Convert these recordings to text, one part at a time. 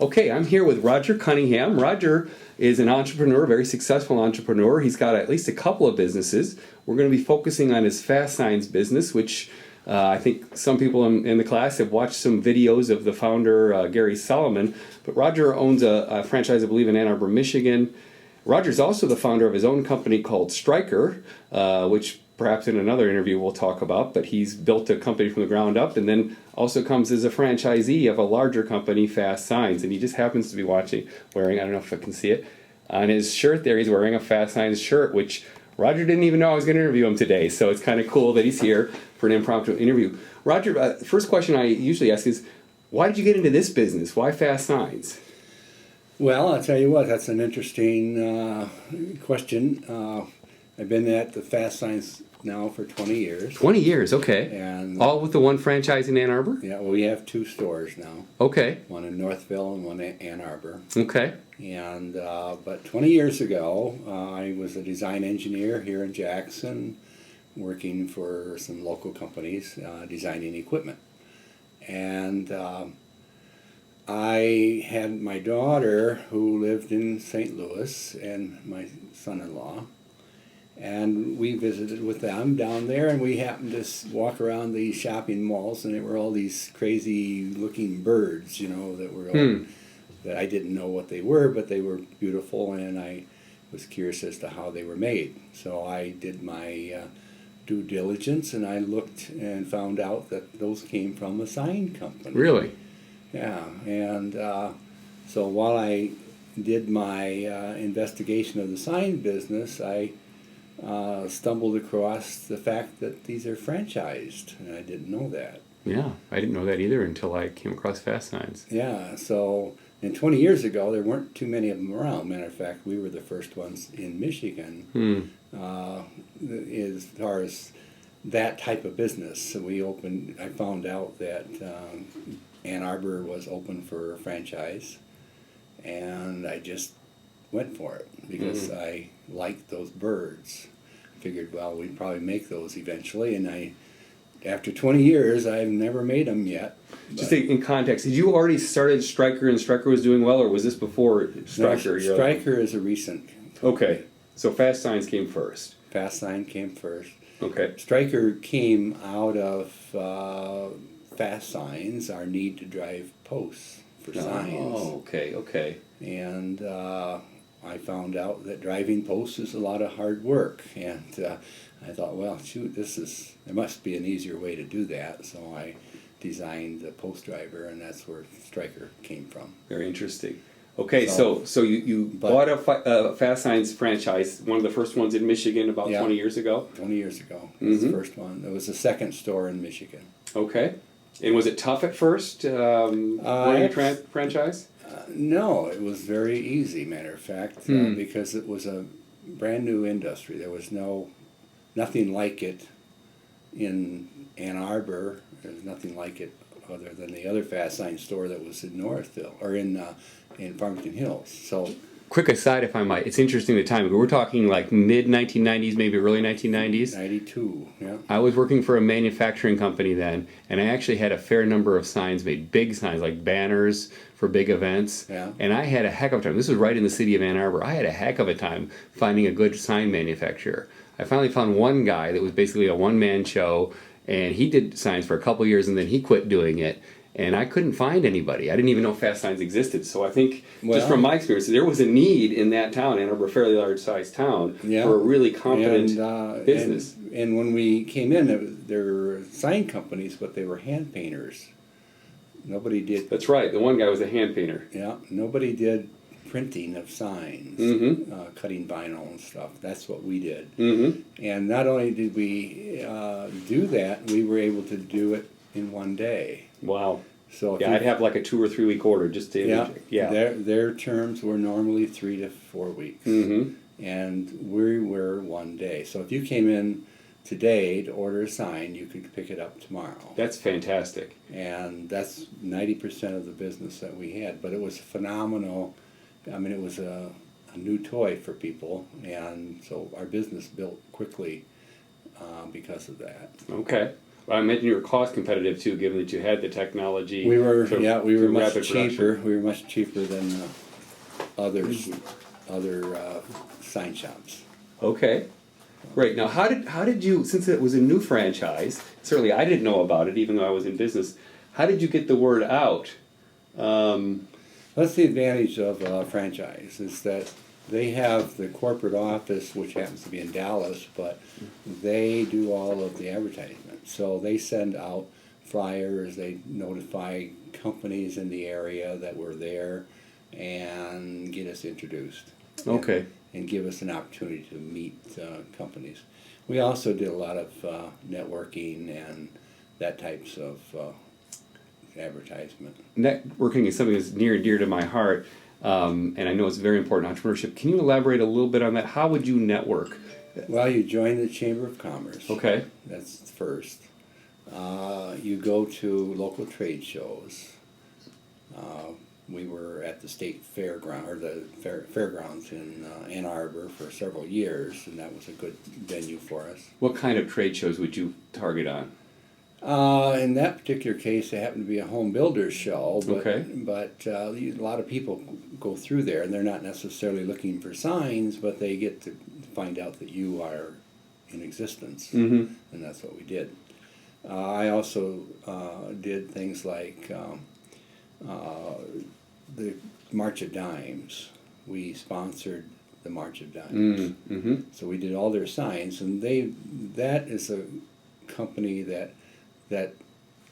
Okay, I'm here with Roger Cunningham. Roger is an entrepreneur, very successful entrepreneur. He's got at least a couple of businesses. We're going to be focusing on his FASTSIGNS business, which I think some people in the class have watched some videos of the founder, Gary Solomon. But Roger owns a franchise, I believe, in Ann Arbor, Michigan. Roger's also the founder of his own company called Stryker, which perhaps in another interview we'll talk about, but he's built a company from the ground up and then also comes as a franchisee of a larger company, FASTSIGNS, and he just happens to be wearing, I don't know if I can see it, on his shirt there, he's wearing a FASTSIGNS shirt, which Roger didn't even know I was going to interview him today, so it's kind of cool that he's here for an impromptu interview. Roger, first question I usually ask is, why did you get into this business? Why FASTSIGNS? Well, I'll tell you what, that's an interesting question. I've been at the FASTSIGNS now for 20 years. 20 years, okay. And all with the one franchise in Ann Arbor? Yeah, well, we have two stores now. Okay. One in Northville and one in Ann Arbor. Okay. And but 20 years ago, I was a design engineer here in Jackson, working for some local companies, designing equipment. And I had my daughter who lived in St. Louis and my son-in-law. And we visited with them down there, and we happened to walk around these shopping malls, and there were all these crazy-looking birds, you know, that were that I didn't know what they were, but they were beautiful, and I was curious as to how they were made. So I did my due diligence, and I looked and found out that those came from a sign company. Really? Yeah, and so while I did my investigation of the sign business, I stumbled across the fact that these are franchised, and I didn't know that. Yeah, I didn't know that either until I came across FASTSIGNS. Yeah, so, and 20 years ago, there weren't too many of them around. Matter of fact, we were the first ones in Michigan as far as that type of business. So I found out that Ann Arbor was open for a franchise, and I just went for it because I liked those birds. Figured, well, we'd probably make those eventually, and after 20 years, I've never made them yet. Just in context, did you already started Stryker and Stryker was doing well, or was this before Stryker? No, Stryker is a recent. Okay, so FASTSIGNS came first. FASTSIGNS came first. Okay. Stryker came out of FASTSIGNS, our need to drive posts for signs. Oh, okay. And I found out that driving posts is a lot of hard work, and I thought, well, shoot, there must be an easier way to do that. So I designed the post driver, and that's where Stryker came from. Very interesting. Okay, so you bought a FASTSIGNS franchise, one of the first ones in Michigan about 20 years ago? 20 years ago. It was the first one. It was the second store in Michigan. Okay. And was it tough at first, running a franchise? No, it was very easy, matter of fact, because it was a brand new industry. There was nothing like it in Ann Arbor. There's nothing like it other than the other FASTSIGNS store that was in Northville, or in Farmington Hills. So, quick aside, if I might, it's interesting the time. We're talking like mid-1990s, maybe early 1990s. 92, yeah. I was working for a manufacturing company then, and I actually had a fair number of signs made, big signs like banners for big events. Yeah. And I had a heck of a time. This was right in the city of Ann Arbor. I had a heck of a time finding a good sign manufacturer. I finally found one guy that was basically a one-man show, and he did signs for a couple years, and then he quit doing it. And I couldn't find anybody. I didn't even know FASTSIGNS existed. So I think, just from my experience, there was a need in that town, Ann Arbor, a fairly large-sized town, for a really competent business. And when we came in, there were sign companies, but they were hand painters. Nobody did. That's right. The one guy was a hand painter. Yeah, nobody did printing of signs, cutting vinyl and stuff. That's what we did. And not only did we do that, we were able to do it in one day. Wow. So I'd have like a 2 or 3 week order just to Their terms were normally 3 to 4 weeks, and we were one day. So if you came in today to order a sign, you could pick it up tomorrow. That's fantastic. And that's 90% of the business that we had. But it was phenomenal. I mean, it was a new toy for people, and so our business built quickly because of that. Okay. I imagine you were cost competitive too, given that you had the technology. We were, we were much rapid cheaper. production. We were much cheaper than other sign shops. Okay, great. Now, how did you, since it was a new franchise, certainly I didn't know about it, even though I was in business. How did you get the word out? That's the advantage of a franchise, is that they have the corporate office, which happens to be in Dallas, but they do all of the advertisement. So they send out flyers, they notify companies in the area that we're there, and get us introduced. Okay. And give us an opportunity to meet companies. We also did a lot of networking and that types of advertisement. Networking is something that's near and dear to my heart, and I know it's very important in entrepreneurship. Can you elaborate a little bit on that? How would you network? Well, you join the Chamber of Commerce. Okay. That's first. You go to local trade shows. We were at the state fairground, or the fairgrounds in Ann Arbor for several years, and that was a good venue for us. What kind of trade shows would you target on? In that particular case, it happened to be a home builders show, but, Okay. a lot of people go through there, and they're not necessarily looking for signs, but they get to find out that you are in existence, Mm-hmm. and that's what we did. I also did things like the March of Dimes. We sponsored the March of Dimes. Mm-hmm. So we did all their signs, and that is a company that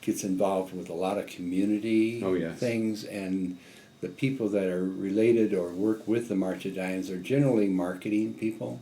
gets involved with a lot of community things, and the people that are related or work with the March of Dimes are generally marketing people,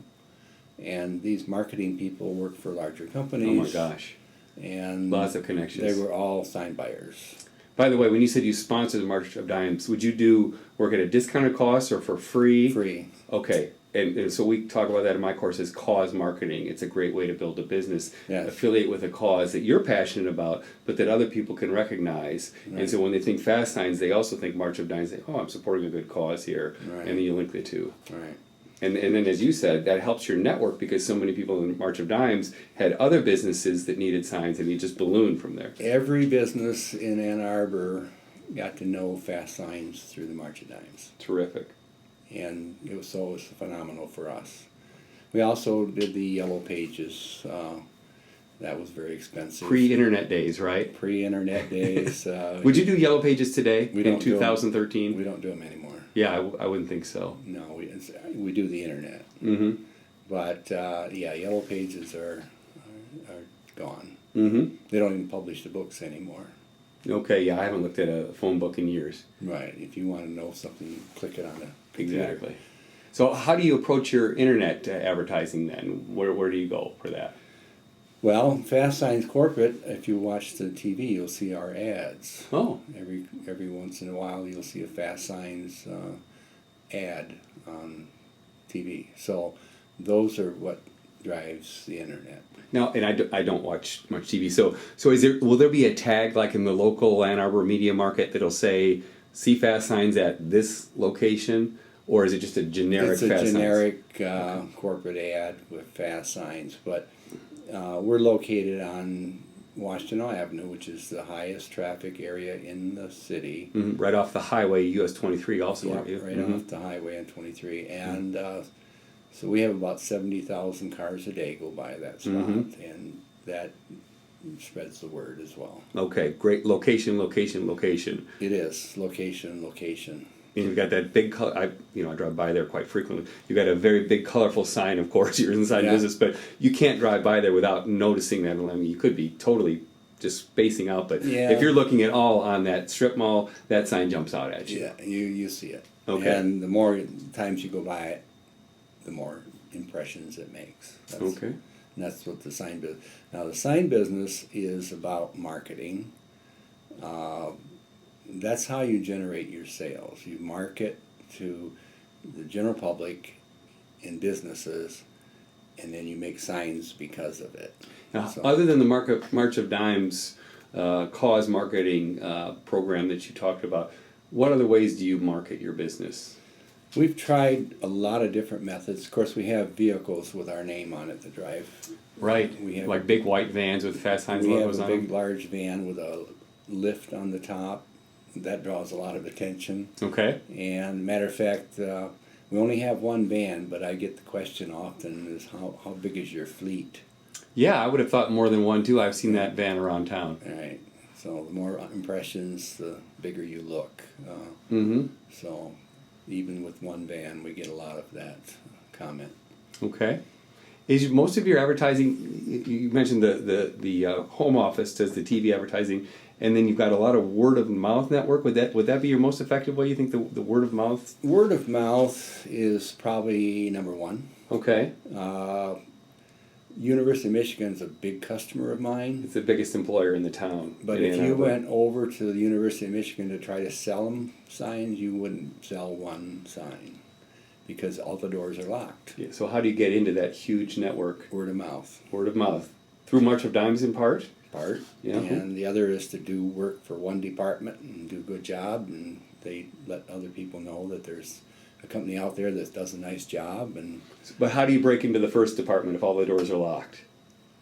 and these marketing people work for larger companies. Oh my gosh. And lots of connections. They were all sign buyers. By the way, when you said you sponsored the March of Dimes, would you do work at a discounted cost or for free? Free. Okay. And so we talk about that in my course as cause marketing. It's a great way to build a business. Yes. Affiliate with a cause that you're passionate about, but that other people can recognize. Right. And so when they think Fast Signs, they also think March of Dimes. They oh, I'm supporting a good cause here. Right. And then you link the two. Right. And then, as you said, that helps your network because so many people in March of Dimes had other businesses that needed signs, and you just ballooned from there. Every business in Ann Arbor got to know Fast Signs through the March of Dimes. Terrific. And it was phenomenal for us. We also did the Yellow Pages. That was very expensive. Pre-internet days, right? Pre-internet days. Would you do Yellow Pages today We in don't do 'em. 2013? We don't do them anymore. Yeah, I wouldn't think so. No, we do the internet. Mm-hmm. But Yellow Pages are gone. Mm-hmm. They don't even publish the books anymore. Okay, yeah, I haven't looked at a phone book in years. Right. If you want to know something, click it on a computer. Exactly. So how do you approach your internet advertising then? Where do you go for that? Well, Fast Signs Corporate, if you watch the TV, you'll see our ads. Oh. Every once in a while, you'll see a Fast Signs ad on TV. So those are what drives the internet. Now, and I don't watch much TV. So will there be a tag like in the local Ann Arbor media market that'll say see Fast Signs at this location, or is it just a generic It's a Fast generic Signs? corporate ad with Fast Signs, but we're located on Washington Avenue, which is the highest traffic area in the city. Mm-hmm. Right off the highway, US 23 also, aren't you? Right Mm-hmm. off the highway on 23. And so we have about 70,000 cars a day go by that spot, Mm-hmm. and that spreads the word as well. Okay, great. Location. It is location. And you've got that big color. I drive by there quite frequently. You've got a very big, colorful sign. Of course, you're inside business, but you can't drive by there without noticing that. I mean, you could be totally just spacing out, but if you're looking at all on that strip mall, that sign jumps out at you. Yeah, you see it. Okay. And the more times you go by it, the more impressions it makes. Okay. And that's what the sign business. Now, the sign business is about marketing. That's how you generate your sales. You market to the general public and businesses, and then you make signs because of it. Now, So- other than the March of Dimes cause marketing program that you talked about, what other ways do you market your business? We've tried a lot of different methods. Of course, we have vehicles with our name on it that drive Right. We have Like big white vans with Fast Signs we have logos a on big, them. large van with a lift on the top. That draws a lot of attention. Okay. And matter of fact, we only have one van, but I get the question often is how big is your fleet? Yeah, I would have thought more than one too. I've seen that van around town. Right. So the more impressions, the bigger you look. Mm-hmm. So even with one van, we get a lot of that comment. Okay. Is most of your advertising? You mentioned the home office does the TV advertising, and then you've got a lot of word of mouth network. Would that be your most effective way? You think the word of mouth? Word of mouth is probably number one. Okay. University of Michigan is a big customer of mine. It's the biggest employer in the town. But in if Ann you Arbor. went over to the University of Michigan to try to sell them signs, you wouldn't sell one sign because all the doors are locked. Yeah, so how do you get into that huge network? Word of mouth. Word of mouth. Through March of Dimes in part? Part. Yeah. And the other is to do work for one department and do a good job, and they let other people know that there's a company out there that does a nice job. And But how do you break into the first department if all the doors are locked?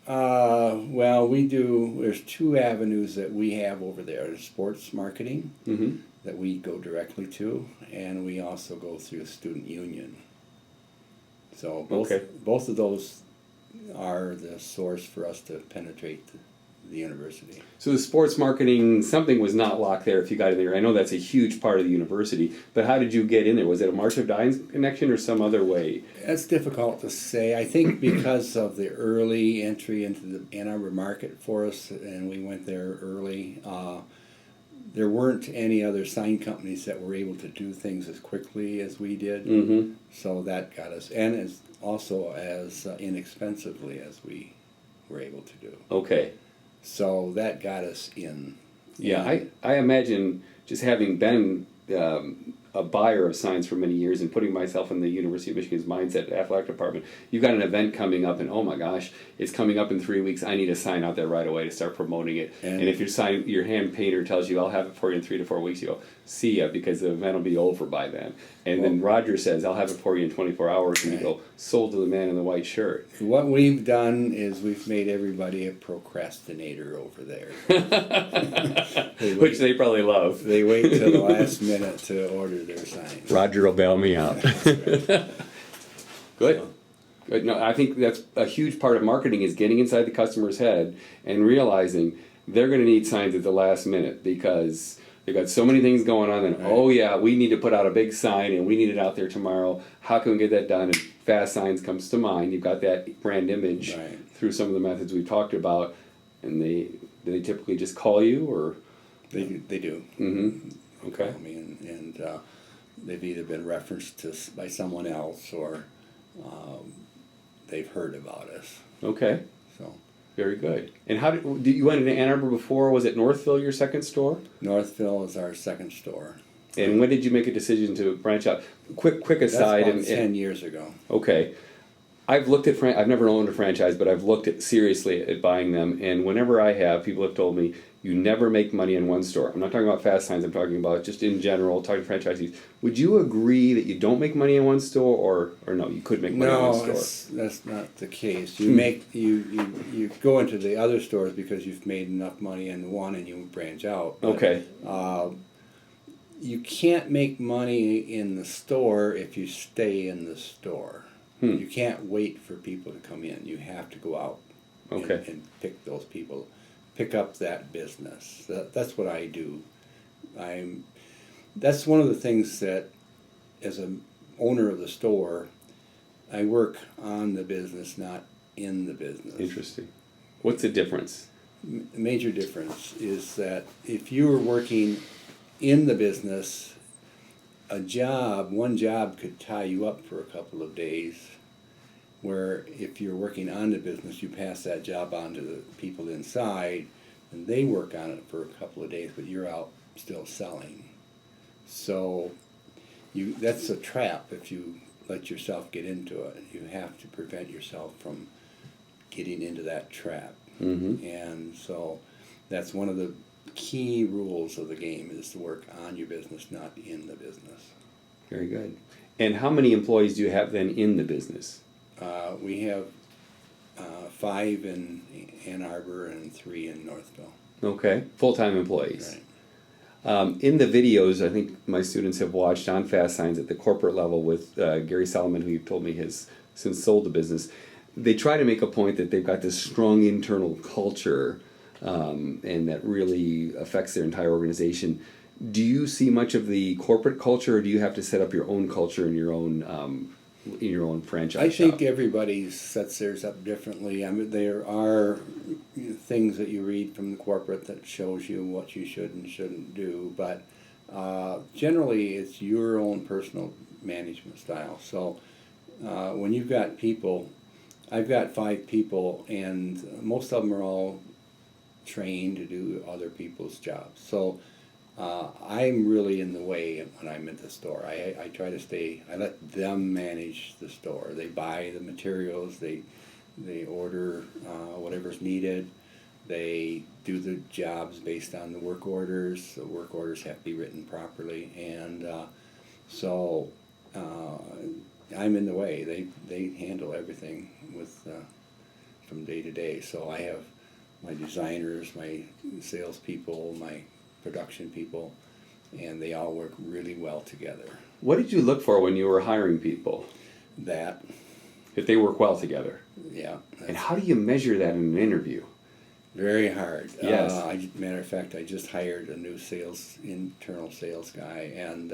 well, there's two avenues that we have over there. There's sports marketing Mm-hmm. that we go directly to, and we also go through a student union. So both of those are the source for us to penetrate the university. So the sports marketing, something was not locked there if you got in there. I know that's a huge part of the university, but how did you get in there? Was it a March of Dimes connection or some other way? That's difficult to say. I think because of the early entry into the Ann Arbor market for us, and we went there early, there weren't any other sign companies that were able to do things as quickly as we did. Mm-hmm. So that got us, and also as inexpensively as we were able to do. Okay. So that got us in. Yeah, And I imagine just having been a buyer of signs for many years and putting myself in the University of Michigan's mindset athletic department, you've got an event coming up and oh my gosh, it's coming up in 3 weeks. I need a sign out there right away to start promoting it. And if your hand painter tells you I'll have it for you in 3 to 4 weeks, you go, see ya, because the event will be over by then. And then Roger says I'll have it for you in 24 hours, and you go, sold to the man in the white shirt. what we've done is we've made everybody a procrastinator over there. Which they probably love. They wait till the last minute to order their signs. Roger will bail me out. Good. Good. No, I think that's a huge part of marketing is getting inside the customer's head and realizing they're going to need signs at the last minute because they've got so many things going on. And oh yeah, we need to put out a big sign and we need it out there tomorrow. How can we get that done? And Fast Signs comes to mind. You've got that brand image through some of the methods we've talked about, and they typically just call you or They do. Mm-hmm. Okay. Call me and they've either been referenced by someone else or they've heard about us. Okay. So Very good. And how did you went into Ann Arbor before? Was it Northville your second store? Northville is our second store. And when did you make a decision to branch out? Quick That's aside. about 10 years ago. Okay. I've looked at I've never owned a franchise, but I've looked at seriously at buying them. And whenever I have, people have told me you never make money in one store. I'm not talking about Fast Signs. I'm talking about just in general, talking to franchisees. Would you agree that you don't make money in one store, or no, you could make money in one store? No, that's not the case. You go into the other stores because you've made enough money in one and you branch out. But, Okay. you can't make money in the store if you stay in the store. You can't wait for people to come in. You have to go out and pick those people, pick up that business. That's what I do. That's one of the things that, as an owner of the store, I work on the business, not in the business. Interesting. What's the difference? The major difference is that if you were working in the business, one job could tie you up for a couple of days, where if you're working on the business, you pass that job on to the people inside, and they work on it for a couple of days, but you're out still selling. So that's a trap if you let yourself get into it. You have to prevent yourself from getting into that trap. Mm-hmm. And so that's one of the key rules of the game, is to work on your business, not in the business. Very good. And how many employees do you have then in the business? We have 5 in Ann Arbor and 3 in Northville. Okay, full-time employees. Right. In the videos, I think my students have watched on Fast Signs at the corporate level with Gary Solomon, who told me has since sold the business. They try to make a point that they've got this strong internal culture, and that really affects their entire organization. Do you see much of the corporate culture, or do you have to set up your own culture in your own franchise I think shop? everybody sets theirs up differently. I mean, there are things that you read from the corporate that shows you what you should and shouldn't do, but generally it's your own personal management style. So when you've got people, I've got 5 people, and most of them are all trained to do other people's jobs. So I'm really in the way when I'm at the store. I try to stay, I let them manage the store. They buy the materials, they order whatever's needed, they do the jobs based on the work orders. The work orders have to be written properly, and so I'm in the way. They handle everything with from day to day. So I have my designers, my salespeople, my production people, and they all work really well together. What did you look for when you were hiring people? That, If they work well together. yeah. And how do you measure that in an interview? Very hard. Yes. Matter of fact, I just hired a new internal sales guy, and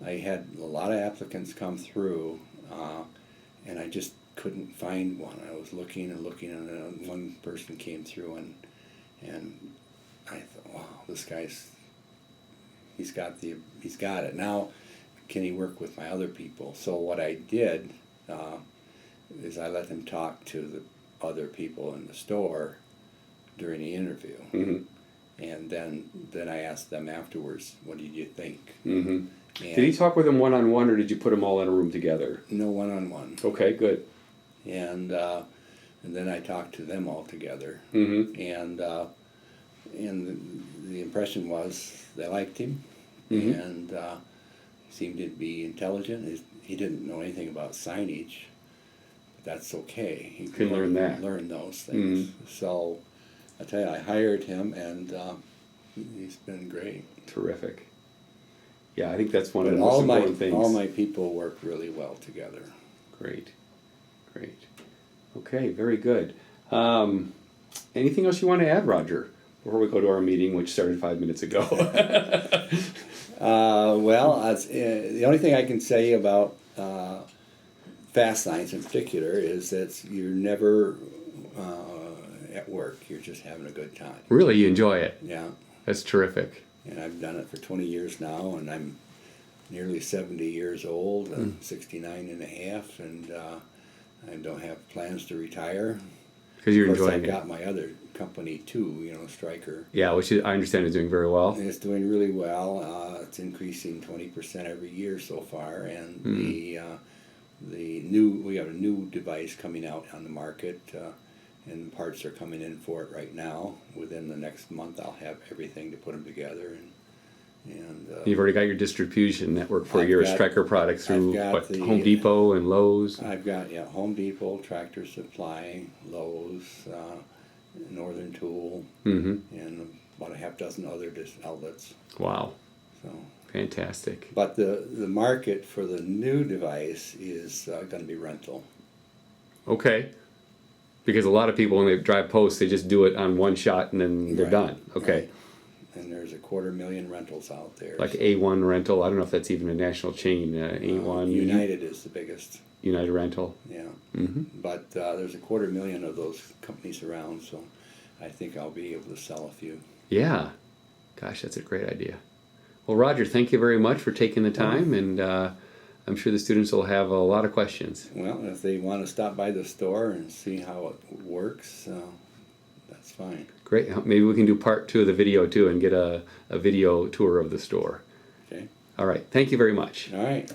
I had a lot of applicants come through, and I just couldn't find one. I was looking and looking, and then one person came through, and I thought, wow, this guy's, he's got it. Now, can he work with my other people? So what I did is I let them talk to the other people in the store during the interview. Mm-hmm. And then I asked them afterwards, what did you think? Mm-hmm. Did he talk with them one-on-one, or did you put them all in a room together? No, one-on-one. Okay, good. And then I talked to them all together. Mm-hmm. And the impression was they liked him, Mm-hmm. and he seemed to be intelligent. He didn't know anything about signage, but that's okay. He Can learn that. Learn those things. Mm-hmm. So I tell you, I hired him, and he's been great. Terrific. Yeah, I think that's one of But the most important things. all my people work really well together. Great. Great. Okay, very good. Anything else you want to add, Roger, before we go to our meeting, which started 5 minutes ago? The only thing I can say about Fast Signs in particular is that you're never at work. You're just having a good time. Really, you enjoy it? Yeah. That's terrific. And I've done it for 20 years now, and I'm nearly 70 years old, and 69 and a half, and I don't have plans to retire. Because you're Of course, enjoying I've it. got my other company too, Stryker. Yeah, which I understand is doing very well. And it's doing really well. It's increasing 20% every year so far, and we have a new device coming out on the market, and parts are coming in for it right now. Within the next month, I'll have everything to put them together, and You've already got your distribution network for I've your got- Stryker products through I've got the- Home Depot and Lowe's. I've got Home Depot, Tractor Supply, Lowe's, Northern Tool, Mm-hmm. and about a half dozen other outlets. Wow, So. fantastic. But the market for the new device is going to be rental. Okay. Because a lot of people, when they drive posts, they just do it on one shot and then they're Right, done. Okay. right. And there's 250,000 rentals out there. Like A1 Rental. I don't know if that's even a national chain. A1 United is the biggest. United Rental. Yeah. Mm-hmm. But there's 250,000 of those companies around, so I think I'll be able to sell a few. Yeah. Gosh, that's a great idea. Well, Roger, thank you very much for taking the time, and I'm sure the students will have a lot of questions. Well, if they want to stop by the store and see how it works, that's fine. Great. Maybe we can do part 2 of the video, too, and get a video tour of the store. Okay. All right. Thank you very much. All right.